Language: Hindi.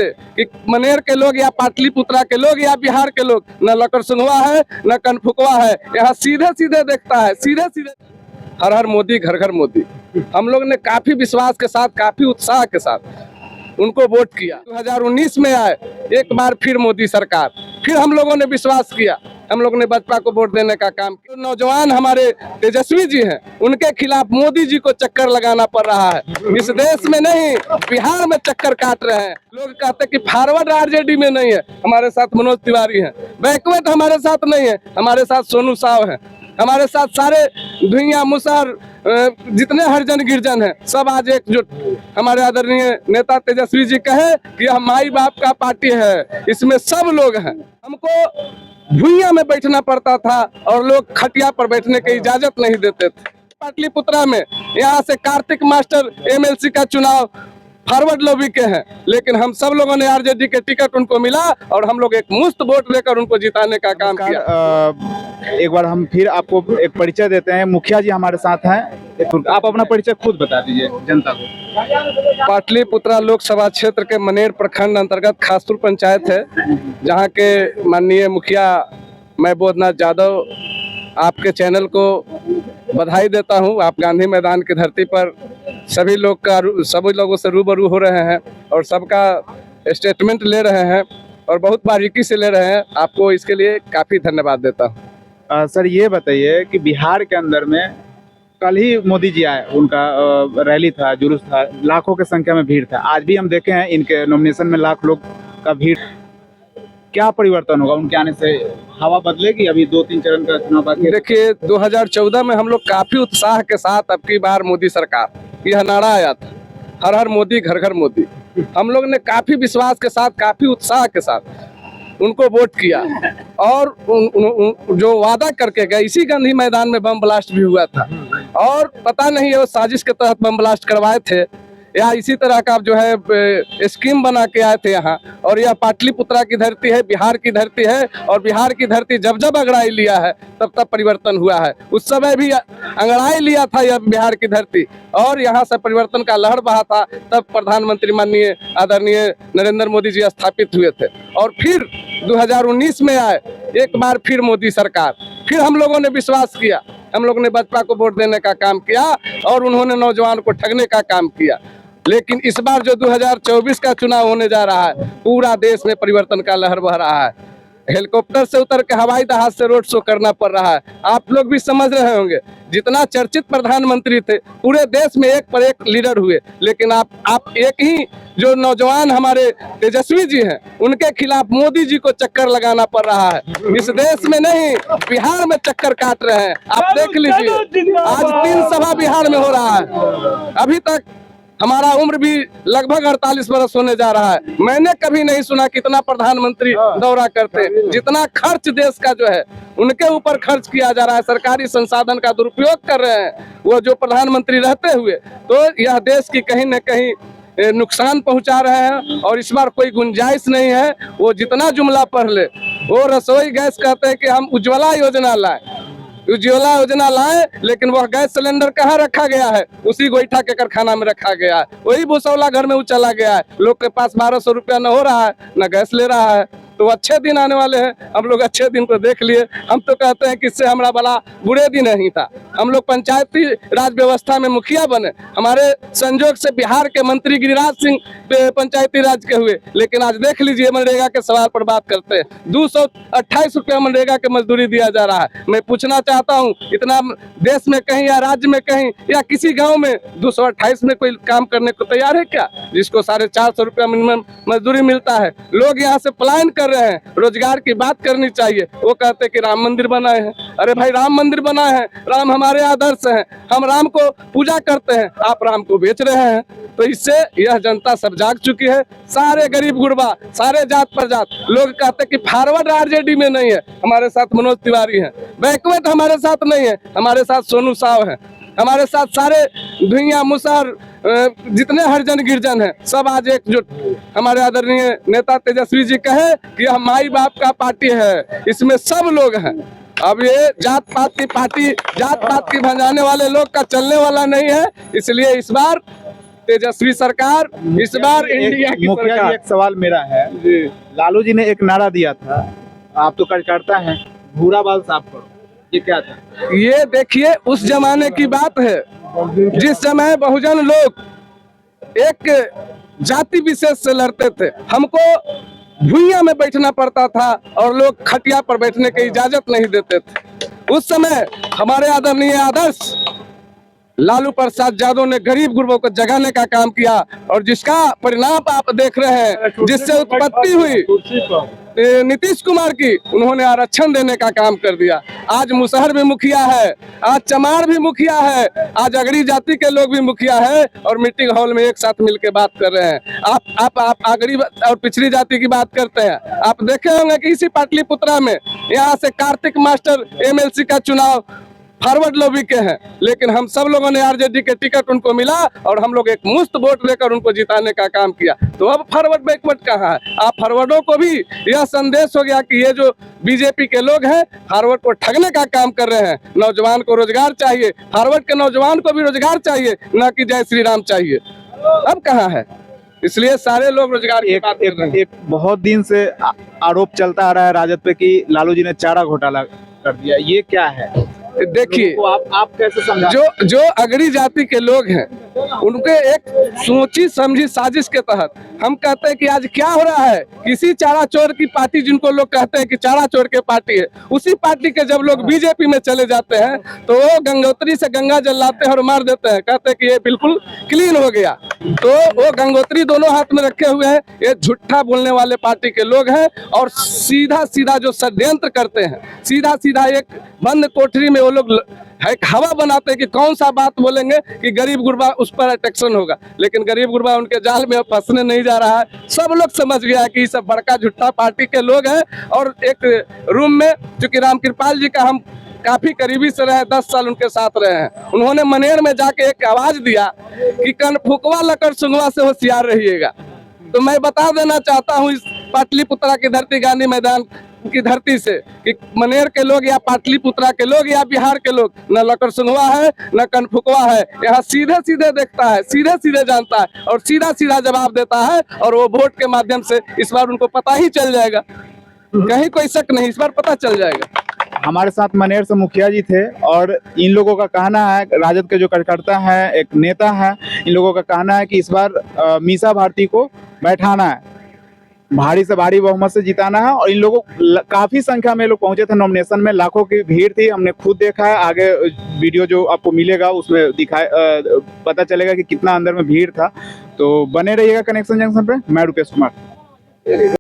कि मनेर के लोग या पाटलिपुत्रा के लोग या बिहार के लोग, न लकड़सुनवा है न कनफुकवा है, यहाँ सीधे सीधे देखता है, सीधे सीधे। हर हर मोदी, घर घर मोदी। हम लोग ने काफी विश्वास के साथ, काफी उत्साह के साथ उनको वोट किया। 2019 में आए, एक बार फिर मोदी सरकार, फिर हम लोगों ने विश्वास किया, हम लोग ने भाजपा को वोट देने का काम किया। नौजवान हमारे तेजस्वी जी हैं, उनके खिलाफ मोदी जी को चक्कर लगाना पड़ रहा है। इस देश में नहीं, बिहार में चक्कर काट रहे हैं। लोग कहते हैं कि फॉरवर्ड आरजेडी में नहीं है, हमारे साथ मनोज तिवारी हैं। बैकवर्ड हमारे साथ नहीं है, हमारे साथ सोनू साव हैं। हमारे साथ सारे भुइयां मुसहर जितने हरिजन गिरजन हैं, सब आज एकजुट। हमारे आदरणीय नेता तेजस्वी जी कहे कि हम माई बाप का पार्टी है, इसमें सब लोग हैं। हमको भुइयां में बैठना पड़ता था और लोग खटिया पर बैठने की इजाजत नहीं देते थे। पाटलिपुत्रा में यहाँ से कार्तिक मास्टर एमएलसी का चुनाव फॉरवर्ड लॉबी के हैं, लेकिन हम सब लोगों ने आरजेडी के टिकट उनको मिला और हम लोग एक मुफ्त वोट लेकर उनको जिताने का काम किया। एक बार हम फिर आपको एक परिचय देते हैं। मुखिया जी हमारे साथ हैं, आप अपना परिचय खुद बता दीजिए जनता को। पाटलिपुत्रा लोकसभा क्षेत्र के मनेर प्रखंड अंतर्गत खासपुर पंचायत है, जहाँ के माननीय मुखिया मैं बोधनाथ यादव आपके चैनल को बधाई देता हूँ। आप गांधी मैदान की धरती पर सभी लोगों से रूबरू हो रहे हैं और सबका स्टेटमेंट ले रहे हैं और बहुत बारीकी से ले रहे हैं। आपको इसके लिए काफ़ी धन्यवाद देता हूँ। सर ये बताइए कि बिहार के अंदर में कल ही मोदी जी आए, उनका रैली था, जुलूस था, लाखों की संख्या में भीड़ था। आज भी हम देखे हैं इनके नॉमिनेशन में लाख लोग का भीड़। क्या परिवर्तन होगा उनके आने से? हवा बदलेगी? अभी 2-3 चरण का चुनाव बाकी है। देखिए 2014 में हम लोग काफी उत्साह के साथ अब की बार मोदी सरकार, यह नारा आया था, हर हर मोदी, घर घर मोदी। हम लोग ने काफी विश्वास के साथ, काफी उत्साह के साथ उनको वोट किया और जो वादा करके गए, इसी गांधी मैदान में बम ब्लास्ट भी हुआ था और पता नहीं वो साजिश के तहत बम ब्लास्ट करवाए थे या इसी तरह का जो है स्कीम बना के आए थे यहाँ। और यह पाटलिपुत्रा की धरती है, बिहार की धरती है और बिहार की धरती जब जब अंगड़ाई लिया है तब तब परिवर्तन हुआ है। उस समय भी अंगड़ाई लिया था यह बिहार की धरती और यहाँ से परिवर्तन का लहर बहा था। तब प्रधानमंत्री माननीय आदरणीय नरेंद्र मोदी जी स्थापित हुए थे और फिर 2019 में आए, एक बार फिर मोदी सरकार, फिर हम लोगों ने विश्वास किया, हम लोग ने भाजपा को वोट देने का काम किया और उन्होंने नौजवान को ठगने का काम किया। लेकिन इस बार जो 2024 का चुनाव होने जा रहा है, पूरा देश में परिवर्तन का लहर बह रहा है। हेलीकॉप्टर से उतर के हवाई जहाज से रोड शो करना पड़ रहा है। आप लोग भी समझ रहे होंगे, जितना चर्चित प्रधानमंत्री थे, पूरे देश में एक पर एक लीडर हुए, लेकिन आप एक ही जो नौजवान हमारे तेजस्वी जी हैं, उनके खिलाफ मोदी जी को चक्कर लगाना पड़ रहा है। इस देश में नहीं, बिहार में चक्कर काट रहे हैं। आप देख लीजिए, आज 3 सभा बिहार में हो रहा है। अभी तक हमारा उम्र भी लगभग 48 वर्ष होने जा रहा है। मैंने कभी नहीं सुना कितना प्रधानमंत्री दौरा करते, जितना खर्च देश का जो है उनके ऊपर खर्च किया जा रहा है। सरकारी संसाधन का दुरुपयोग कर रहे हैं वो जो प्रधानमंत्री रहते हुए, तो यह देश की कहीं न कहीं नुकसान पहुंचा रहे हैं। और इस बार कोई गुंजाइश नहीं है, वो जितना जुमला पढ़ ले। वो रसोई गैस कहते हैं कि हम उज्ज्वला योजना लाए, उज्ज्वला योजना लाए, लेकिन वह गैस सिलेंडर कहाँ रखा गया है? उसी गोईठा के कारखाना में रखा गया है। वही भूसौला घर में वो चला गया है। लोग के पास 1200 रुपया न हो रहा है, न गैस ले रहा है। तो अच्छे दिन आने वाले हैं, हम लोग अच्छे दिन को देख लिए। हम तो कहते हैं कि इससे हमारा बड़ा बुरे दिन नहीं था। हम लोग पंचायती राज व्यवस्था में मुखिया बने, हमारे संजोग से बिहार के मंत्री गिरिराज सिंह पंचायती राज के हुए, लेकिन आज देख लीजिए मनरेगा के सवाल पर बात करते हैं। 228 रुपया मनरेगा के मजदूरी दिया जा रहा है। मैं पूछना चाहता हूँ, इतना देश में कहीं या राज्य में कहीं या किसी गाँव में 228 में कोई काम करने को तैयार है क्या? जिसको 450 रुपया मिनिमम मजदूरी मिलता है। लोग यहाँ से पलायन कर रहे हैं। रोजगार की बात करनी चाहिए। वो कहते हैं कि राम मंदिर बनाए हैं। अरे भाई, राम मंदिर बनाए हैं, राम हमारे आदर्श हैं, हम राम को पूजा करते हैं, आप राम को बेच रहे हैं। तो इससे यह जनता सब जाग चुकी है। सारे गरीब गुरबा, सारे जात प्रजात लोग कहते हैं कि फॉरवर्ड आरजेडी में नहीं है, हमारे साथ मनोज तिवारी हैं। बैकवर्ड हमारे साथ नहीं है, हमारे साथ सोनू साव हैं। हमारे साथ सारे भुइयां मुसहर जितने हरिजन गिरजन हैं, सब आज एकजुट। हमारे आदरणीय नेता तेजस्वी जी कहे कि हम माई बाप का पार्टी है, इसमें सब लोग हैं। अब ये जात पात की पार्टी, जात पात की भंजाने वाले लोग का चलने वाला नहीं है। इसलिए इस बार तेजस्वी सरकार इस बार इंडिया की मुखिया जी, सरकार। एक सवाल मेरा है। लालू जी ने एक नारा दिया था, आप तो कार्यकर्ता हैं, भूरा बाल साफ करो, ये क्या था? ये देखिए उस जमाने की बात है जिस समय बहुजन लोग एक जाति विशेष से लड़ते थे। हमको भुइयां में बैठना पड़ता था और लोग खटिया पर बैठने की इजाजत नहीं देते थे। उस समय हमारे आदरणीय आदर्श लालू प्रसाद यादव ने गरीब गुरबों को जगाने का काम किया और जिसका परिणाम आप देख रहे हैं, जिससे उत्पत्ति हुई नीतीश कुमार की, उन्होंने आरक्षण देने का काम कर दिया। आज मुसहर भी मुखिया है, आज चमार भी मुखिया है, आज अगड़ी जाति के लोग भी मुखिया है और मीटिंग हॉल में एक साथ मिलकर बात कर रहे हैं। आप अगड़ी और पिछड़ी जाति की बात करते हैं। आप देखे होंगे कि इसी पाटलिपुत्रा में यहाँ से कार्तिक मास्टर एमएलसी का चुनाव फॉरवर्ड लॉबी के हैं, लेकिन हम सब लोगों ने आरजेडी के टिकट उनको मिला और हम लोग एक मुफ्त वोट लेकर उनको जिताने का काम किया। तो अब फॉरवर्ड बैकवर्ड कहाँ है? आप फॉरवर्डों को भी यह संदेश हो गया कि ये जो बीजेपी के लोग हैं फॉरवर्ड को ठगने का काम कर रहे हैं। नौजवान को रोजगार चाहिए, फॉरवर्ड के नौजवान को भी रोजगार चाहिए, न कि जय श्री राम चाहिए। अब कहाँ है? इसलिए सारे लोग रोजगार की बात कर रहे हैं। एक बहुत दिन से आरोप चलता आ रहा है राजद पे कि लालू जी ने चारा घोटाला कर दिया, ये क्या है? देखिए, आप कैसे समझा? जो अगड़ी जाति के लोग हैं उनके एक सोची समझी साजिश के तहत हम कहते हैं कि आज क्या हो रहा है, किसी चारा चोर की पार्टी, जिनको लोग कहते हैं कि चारा चोर के पार्टी है, उसी पार्टी के जब लोग बीजेपी में चले जाते हैं तो वो गंगोत्री से गंगा जल लाते हैं और मार देते हैं, कहते हैं कि ये बिल्कुल क्लीन हो गया। तो वो गंगोत्री दोनों हाथ में रखे हुए हैं, ये झूठा बोलने वाले पार्टी के लोग हैं और सीधा सीधा जो षड्यंत्र करते हैं, सीधा सीधा एक बंद कोठरी में वो लोग एक हवा बनाते हैं कि कौन सा बात बोलेंगे कि गरीब गुरबा उस पर अट्रैक्शन होगा, लेकिन गरीब गुरबा उनके जाल में फंसने नहीं जा रहा है। सब लोग समझ गया कि ये सब बड़का झूठा पार्टी के लोग हैं। और एक रूम में चूंकि रामकृपाल जी का हम काफी करीबी से रहे, 10 साल उनके साथ रहे हैं, उन्होंने मनेर में जाके एक आवाज दिया कि कनफुकवा लकर सुंगवा से होशियार रहिएगा। तो मैं बता देना चाहता हूँ इस पाटलिपुत्रा की धरती, गांधी मैदान की धरती से, कि मनेर के लोग या पाटलिपुत्रा के लोग या बिहार के लोग न लकर सुंगवा है न कनफुकवा है। यहाँ सीधे सीधे देखता है, सीधे सीधे जानता है और सीधा सीधा जवाब देता है। और वो वोट के माध्यम से इस बार उनको पता ही चल जाएगा, कहीं कोई शक नहीं, इस बार पता चल जाएगा। हमारे साथ मनेर से मुखिया जी थे और इन लोगों का कहना है, राजद के जो कार्यकर्ता है, एक नेता है, इन लोगों का कहना है कि इस बार मीसा भारती को बैठाना है, भारी से भारी बहुमत से जिताना है। और इन लोगों काफी संख्या में लोग पहुंचे थे नॉमिनेशन में, लाखों की भीड़ थी, हमने खुद देखा है। आगे वीडियो जो आपको मिलेगा उसमें पता चलेगा कि कितना अंदर में भीड़ था। तो बने रहिएगा कनेक्शन जंक्शन पे। मैं रुपेश कुमार।